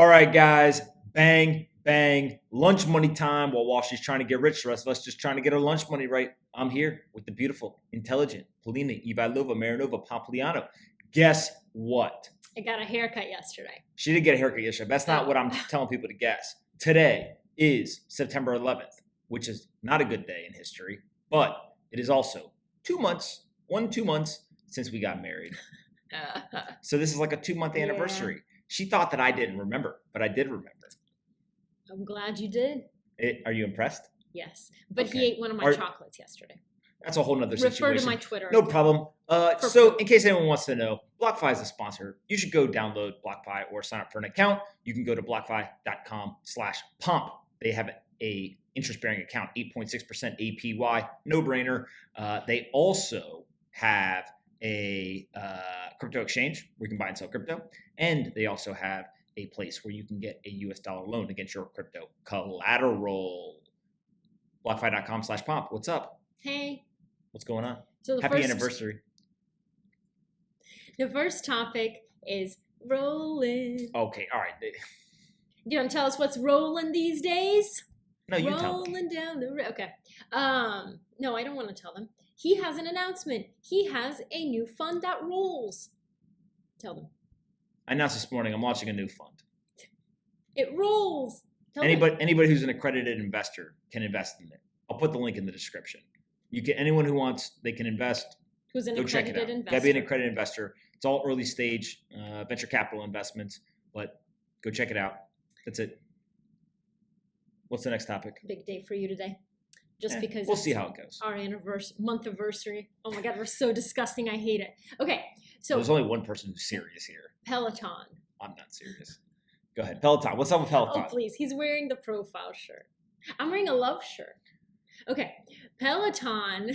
All right, guys, bang, bang, lunch money time while she's trying to get rich. The rest of us just trying to get our lunch money right. I'm here with the beautiful, intelligent Polina Marinova Pompliano. Guess what? I got a haircut yesterday. She did get a haircut yesterday. That's not what I'm telling people to guess. Today is September 11th, which is not a good day in history, but it is also 2 months, 2 months since we got married. So this is like a 2-month anniversary. She thought that I didn't remember, but I did remember. I'm glad you did. Are you impressed? Yes, but he ate one of my chocolates yesterday. That's a whole nother situation. Refer to my Twitter. No problem. So in case anyone wants to know, BlockFi is a sponsor. You should go download BlockFi or sign up for an account. You can go to blockfi.com/pomp. They have a interest-bearing account, 8.6% APY, no brainer. They also have a crypto exchange where you can buy and sell crypto. And they also have a place where you can get a US dollar loan against your crypto collateral. BlockFi.com/pomp. What's up? Hey. What's going on? So Happy anniversary. The first topic is Rollin. Okay, all right. You want to tell us what's rolling these days? No, you tell me. Rolling down the road. Okay. No, I don't want to tell them. He has an announcement. He has a new fund that rolls. Tell them. I announced this morning I'm launching a new fund. It rolls. Anybody who's an accredited investor can invest in it. I'll put the link in the description. Anyone who wants, they can invest. Who's an accredited investor? Gotta be an accredited investor. It's all early stage venture capital investments, but go check it out. That's it. What's the next topic? Big day for you today. Just because we'll see how it goes. Our month-iversary. Oh my God, we're so disgusting. I hate it. Okay, so there's only one person who's serious here. Peloton. I'm not serious. Go ahead. Peloton. What's up with Peloton? Oh, please. He's wearing the profile shirt. I'm wearing a love shirt. Okay. Peloton.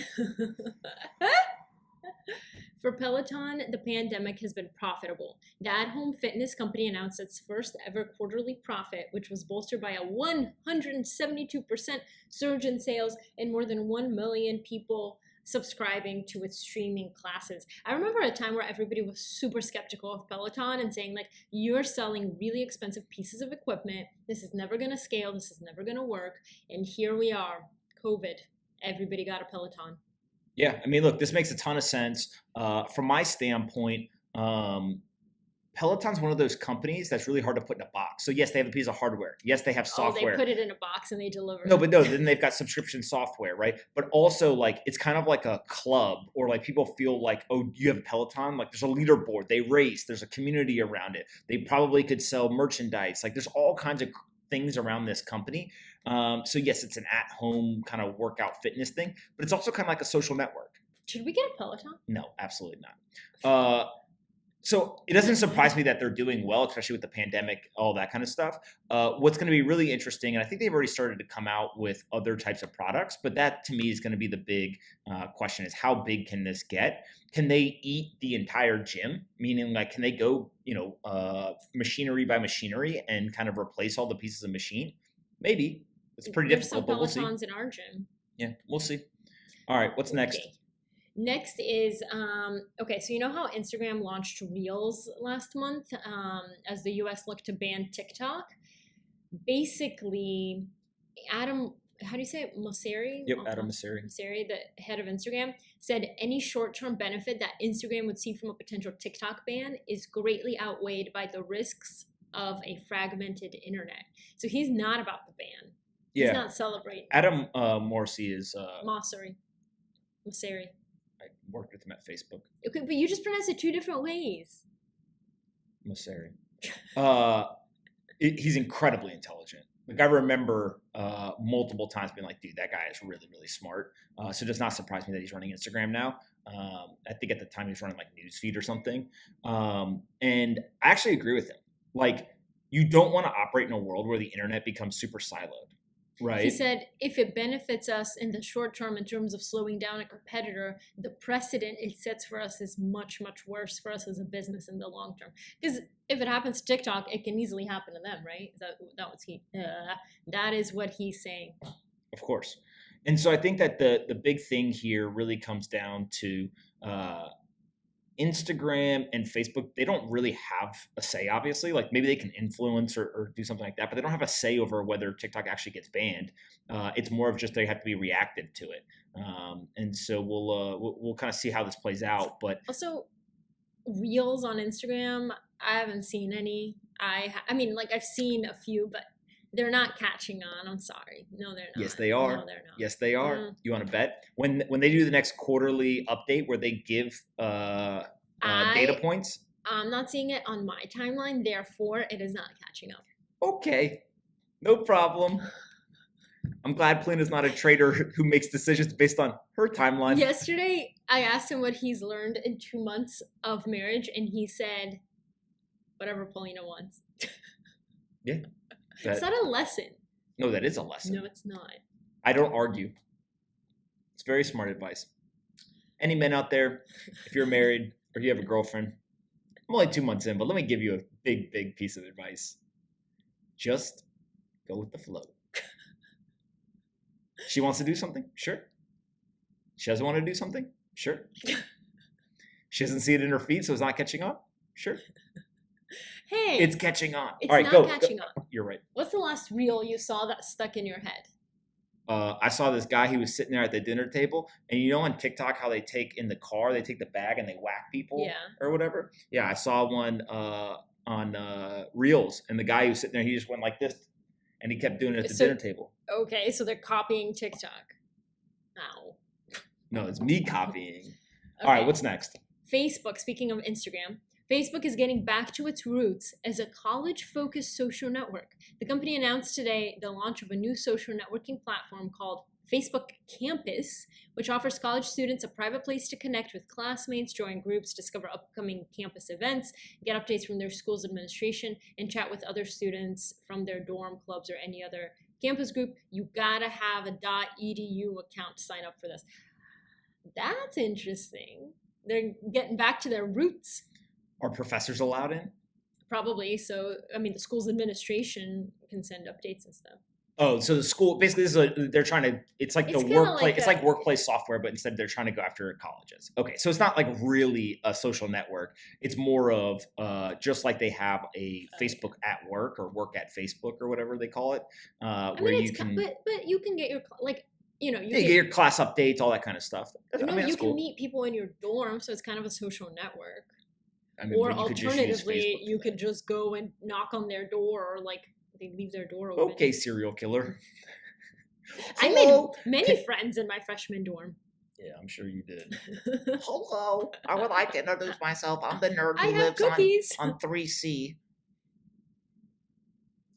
For Peloton, the pandemic has been profitable. The at-home fitness company announced its first ever quarterly profit, which was bolstered by a 172% surge in sales and more than 1 million people subscribing to its streaming classes. I remember a time where everybody was super skeptical of Peloton and saying, like, you're selling really expensive pieces of equipment. This is never going to scale. This is never going to work. And here we are, COVID. Everybody got a Peloton. Yeah, I mean, look, this makes a ton of sense. From my standpoint, Peloton's one of those companies that's really hard to put in a box. So yes, they have a piece of hardware. Yes, they have software. Oh, they put it in a box and they deliver. No, then they've got subscription software, right? But also, like, it's kind of like a club, or like people feel like, oh, you have a Peloton? Like, there's a leaderboard. They race. There's a community around it. They probably could sell merchandise. Like, there's all kinds of things around this company. So yes, it's an at-home kind of workout fitness thing, but it's also kind of like a social network. Should we get a Peloton? No, absolutely not. So it doesn't surprise me that they're doing well, especially with the pandemic, all that kind of stuff. What's going to be really interesting, and I think they've already started to come out with other types of products, but that to me is going to be the big question: is how big can this get? Can they eat the entire gym? Meaning, like, can they go, machinery by machinery and kind of replace all the pieces of machine? Maybe. It's pretty difficult, but we'll see. There's some Pelotons in our gym. Yeah, we'll see. All right, what's next? Next is, so you know how Instagram launched Reels last month as the US looked to ban TikTok? Basically, Adam, how do you say it? Mosseri? Yep, Adam Mosseri. Mosseri, the head of Instagram, said any short-term benefit that Instagram would see from a potential TikTok ban is greatly outweighed by the risks of a fragmented internet. So he's not about the ban. Yeah. He's not celebrating. Adam Mosseri is... Mosseri. I worked with him at Facebook. Okay, but you just pronounced it two different ways. Mosseri. He's incredibly intelligent. Like, I remember multiple times being like, dude, that guy is really, really smart. So it does not surprise me that he's running Instagram now. I think at the time he was running like Newsfeed or something. And I actually agree with him. Like, you don't want to operate in a world where the internet becomes super siloed. Right. He said, if it benefits us in the short term in terms of slowing down a competitor, the precedent it sets for us is much, much worse for us as a business in the long term. Because if it happens to TikTok, it can easily happen to them, right? That is what he's saying. Of course. And so I think that the big thing here really comes down to Instagram and Facebook, they don't really have a say, obviously. Like maybe they can influence or do something like that, but they don't have a say over whether TikTok actually gets banned. It's more of just they have to be reactive to it. And so we'll kind of see how this plays out. But also, Reels on Instagram, I haven't seen any. I mean, like I've seen a few, but they're not catching on. I'm sorry. No, they're not. Yes, they are. No, they're not. Yes, they are. You want to bet when they do the next quarterly update where they give data points? I'm not seeing it on my timeline. Therefore, it is not catching up. Okay, no problem. I'm glad Polina's not a trader who makes decisions based on her timeline. Yesterday, I asked him what he's learned in 2 months of marriage, and he said, "Whatever Polina wants." Yeah. It's not a lesson. No, that is a lesson. No, it's not. I don't argue. It's very smart advice. Any men out there, if you're married or you have a girlfriend, I'm only 2 months in, but let me give you a big, big piece of advice. Just go with the flow. She wants to do something? Sure. She doesn't want to do something? Sure. She doesn't see it in her feed, so it's not catching on? Sure. Hey, it's catching on. It's all right, not go. catching on. You're right. What's the last reel you saw that stuck in your head? I saw this guy. He was sitting there at the dinner table, and you know on TikTok how they take in the car, they take the bag and they whack people, or whatever. Yeah, I saw one on Reels, and the guy who was sitting there, he just went like this, and he kept doing it at the dinner table. Okay, so they're copying TikTok. Ow. No, it's me copying. Okay. All right, what's next? Facebook. Speaking of Instagram. Facebook is getting back to its roots as a college-focused social network. The company announced today the launch of a new social networking platform called Facebook Campus, which offers college students a private place to connect with classmates, join groups, discover upcoming campus events, get updates from their school's administration, and chat with other students from their dorm clubs or any other campus group. You gotta have a .edu account to sign up for this. That's interesting. They're getting back to their roots. Are professors allowed in? Probably. So, I mean, the school's administration can send updates and stuff. Oh, so the school basically they're trying to. It's like the workplace. It's like workplace software, but instead they're trying to go after colleges. Okay, so it's not like really a social network. It's more of just like they have a Facebook at work or work at Facebook or whatever they call it, where you can. But you can get your you get your class updates, all that kind of stuff. You can meet people in your dorm, so it's kind of a social network. I mean, or alternatively, you could just go and knock on their door, or like they leave their door open. Okay, serial killer. I made many friends in my freshman dorm. Yeah, I'm sure you did. Hello, I would like to introduce myself. I'm the nerd who lives on 3C.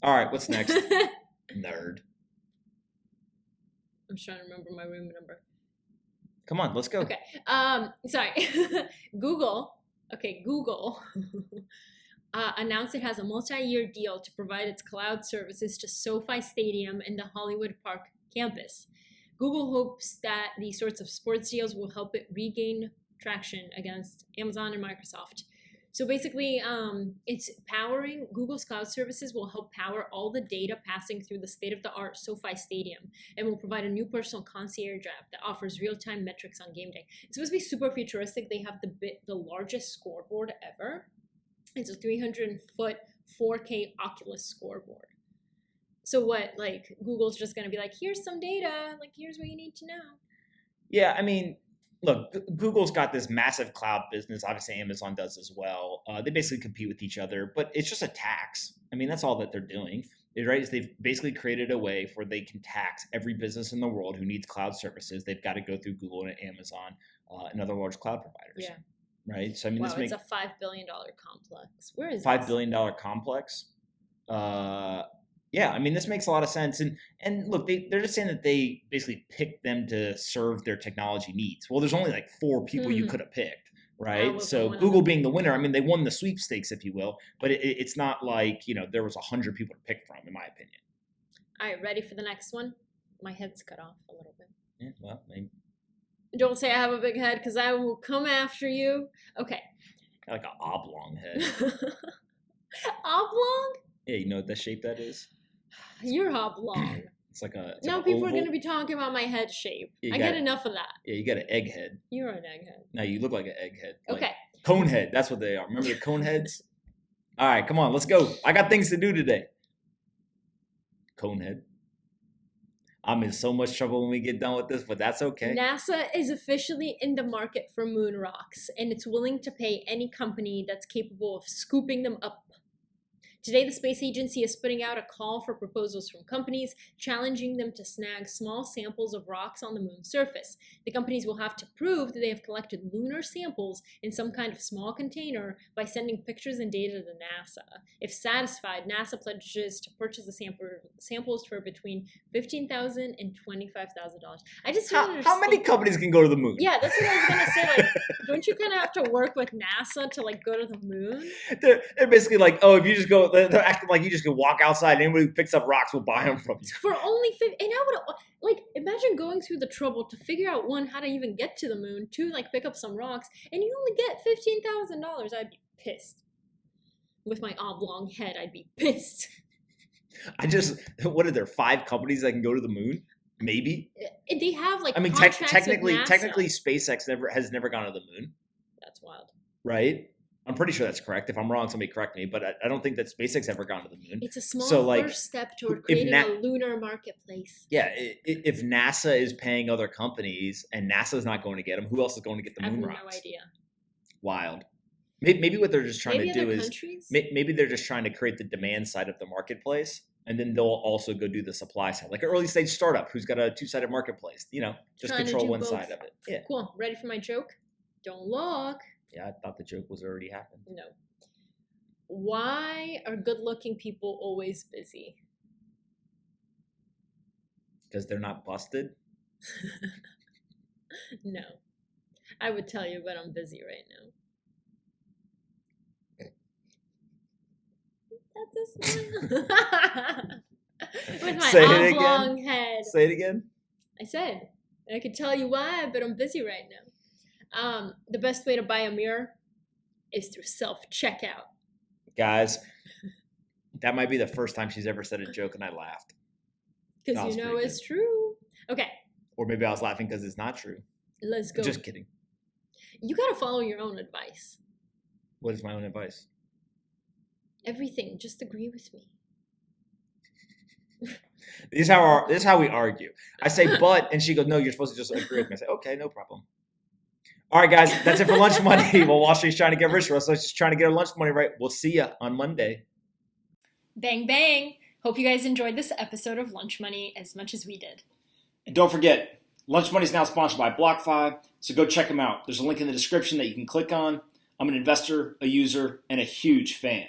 All right, what's next? Nerd. I'm trying to remember my room number. Come on, let's go. Okay. Sorry. Google announced it has a multi-year deal to provide its cloud services to SoFi Stadium and the Hollywood Park campus. Google hopes that these sorts of sports deals will help it regain traction against Amazon and Microsoft. So basically, it's powering Google's cloud services will help power all the data passing through the state-of-the-art SoFi Stadium and will provide a new personal concierge app that offers real-time metrics on game day. It's supposed to be super futuristic. They have the largest scoreboard ever. It's a 300-foot 4K Oculus scoreboard. So what, like, Google's just going to be like, here's some data, like, here's what you need to know. Yeah, I mean, look, Google's got this massive cloud business. Obviously, Amazon does as well. They basically compete with each other, but it's just a tax. I mean, that's all that they're doing, right? Is they've basically created a way where they can tax every business in the world who needs cloud services. They've got to go through Google and Amazon and other large cloud providers. Yeah. Right? So, I mean, it's a $5 billion complex. Where is $5 billion complex? Yeah, I mean, this makes a lot of sense. And look, they're just saying that they basically picked them to serve their technology needs. Well, there's only like 4 people you could have picked, right? So Google being the winner, I mean, they won the sweepstakes, if you will. But it's not like, there was 100 people to pick from, in my opinion. All right, ready for the next one? My head's cut off a little bit. Yeah, well, maybe. Don't say I have a big head because I will come after you. Okay. Like an oblong head. Oblong? Yeah, you know what that shape that is? You're oblong. It's like a. Now people are going to be talking about my head shape. I get enough of that. Yeah, you got an egg head. You're an egghead. No, you look like an egghead. Okay. Conehead. That's what they are. Remember the Coneheads? All right, come on, let's go. I got things to do today. Conehead. I'm in so much trouble when we get done with this, but that's okay. NASA is officially in the market for moon rocks, and it's willing to pay any company that's capable of scooping them up. Today, the space agency is putting out a call for proposals from companies, challenging them to snag small samples of rocks on the moon's surface. The companies will have to prove that they have collected lunar samples in some kind of small container by sending pictures and data to NASA. If satisfied, NASA pledges to purchase the samples for between $15,000 and $25,000. I just don't understand. How many companies can go to the moon? Yeah, that's what I was gonna say. Like, don't you kind of have to work with NASA to like go to the moon? They're basically like, oh, if you just go, they're acting like you just can walk outside. And anybody who picks up rocks will buy them from you for only 50. And I would like imagine going through the trouble to figure out one, how to even get to the moon, two, like pick up some rocks, and you only get $15,000. I'd be pissed. With my oblong head, I'd be pissed. What are there 5 companies that can go to the moon? Maybe. They have like. I mean, technically, SpaceX has never gone to the moon. That's wild. Right. I'm pretty sure that's correct. If I'm wrong, somebody correct me. But I don't think that SpaceX ever gone to the moon. It's a small first step toward creating a lunar marketplace. Yeah, if NASA is paying other companies and NASA's not going to get them, who else is going to get the moon rocks? I have no idea. Wild. Maybe what they're just trying to do is countries? Maybe they're just trying to create the demand side of the marketplace, and then they'll also go do the supply side, like an early stage startup who's got a 2-sided marketplace. Just control one side of it. Yeah. Cool. Ready for my joke? Don't look. Yeah, I thought the joke was already happened. No. Why are good-looking people always busy? Because they're not busted? No. I would tell you, but I'm busy right now. That's a smile. With my oblong head. Say it again. I said, I could tell you why, but I'm busy right now. The best way to buy a mirror is through self-checkout. Guys, that might be the first time she's ever said a joke and I laughed. Because you know it's true. Okay. Or maybe I was laughing because it's not true. Let's go. Just kidding. You got to follow your own advice. What is my own advice? Everything. Just agree with me. This is how we argue. I say, but, and she goes, no, you're supposed to just agree with me. I say, okay, no problem. All right, guys, that's it for Lunch Money. Well, Wall Street's trying to get rich for us, so it's just trying to get our lunch money right. We'll see you on Monday. Bang, bang. Hope you guys enjoyed this episode of Lunch Money as much as we did. And don't forget, Lunch Money is now sponsored by BlockFi, so go check them out. There's a link in the description that you can click on. I'm an investor, a user, and a huge fan.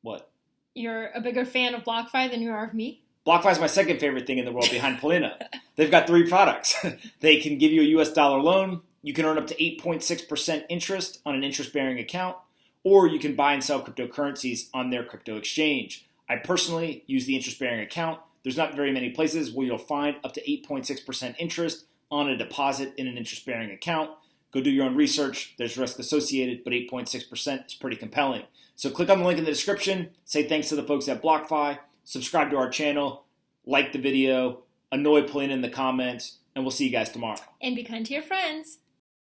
What? You're a bigger fan of BlockFi than you are of me? BlockFi is my second favorite thing in the world behind Polina. They've got 3 products. They can give you a US dollar loan. You can earn up to 8.6% interest on an interest-bearing account, or you can buy and sell cryptocurrencies on their crypto exchange. I personally use the interest-bearing account. There's not very many places where you'll find up to 8.6% interest on a deposit in an interest-bearing account. Go do your own research. There's risk associated, but 8.6% is pretty compelling. So click on the link in the description. Say thanks to the folks at BlockFi. Subscribe to our channel. Like the video. Annoy Polina in the comments. And we'll see you guys tomorrow. And be kind to your friends.